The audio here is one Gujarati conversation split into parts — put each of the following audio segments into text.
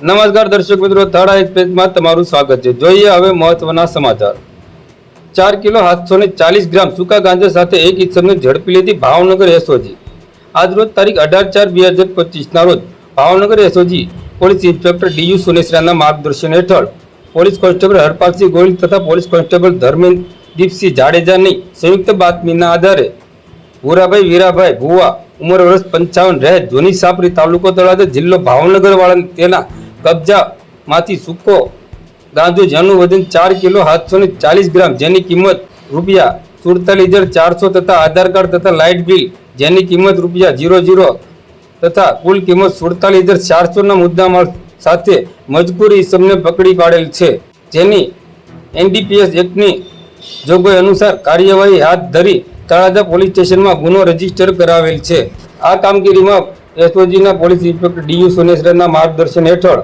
નમસ્કાર દર્શક મિત્રો, થાળા એક્સપ્રેસમાં તમારું સ્વાગત છે। જોઈએ હવે મહત્વના સમાચાર। 4 કિલો 740 ગ્રામ સૂકા ગાંજા સાથે એક ઇસમને ઝડપી લીધી ભાવનગર એસઓજી। આજરોજ તારીખ 18/4/2025 ના રોજ Bhavnagar SOG police inspector DU સુનેસરાના માર્ગદર્શન હેઠળ પોલીસ કોન્સ્ટેબલ હરપાલસિંહ ગોહિલ તથા પોલીસ કોન્સ્ટેબલ ધર્મેન્દ્રદીપસિંહ જાડેજાની સંયુક્ત બાતમીના આધારે ભૂરાભાઈ વીરાભાઈ ભુવા ઉંમર વર્ષ 55 રહે જૂની સાપરી તાલુકો તળાજા જિલ્લો ભાવનગર વાળાને તેના કબજામાંથી સૂકો ગાંજો જેનું વજન 4 કિલો 740 ગ્રામ જેની કિંમત ₹47,400 તથા આધાર કાર્ડ તથા લાઇટ બિલ જેની કિંમત ₹00 તથા કુલ કિંમત ₹47,400 ના મુદ્દામાલ સાથે મજકૂરી ઇસમને પકડી પાડેલ છે, જેની એનડીપીએસ એક્ટની જોગવાઈ અનુસાર કાર્યવાહી હાથ ધરી તળાજા પોલીસ સ્ટેશનમાં ગુનો રજીસ્ટર કરાવેલ છે। આ કામગીરીમાં એસઓજીના પોલીસ ઇન્સ્પેક્ટર ડીયુ સુનેસરાના માર્ગદર્શન હેઠળ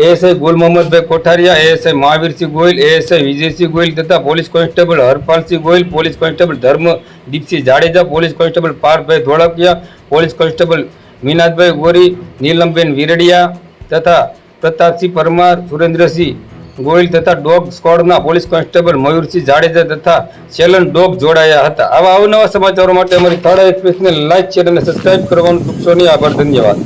ASI Gul Mohammadbhai Kothariya, ASI Mahavirsinh Gohil, ASI Vijaysinh Gohil તથા police constable Harpalsinh Gohil, police constable Dharmdeepsinh Jadeja, police constable Parthbhai Dholakiya, police constable Minathbhai Gori, Neelamben Viradiya તથા પ્રતાપસિંહ પરમાર, સુરેન્દ્રસિંહ ગોહિલ તથા ડોગ સ્ક્વોડના પોલીસ કોન્સ્ટેબલ મયુરસિંહ જાડેજા તથા સેલન ડોગ જોડાયા હતા। આવા અવનવા સમાચારો માટે અમારી થાળા એક્સપ્રેસને લાઇક, શેર અને સબસ્ક્રાઇબ કરવાનું ચૂકશો નહીં। આભાર, ધન્યવાદ।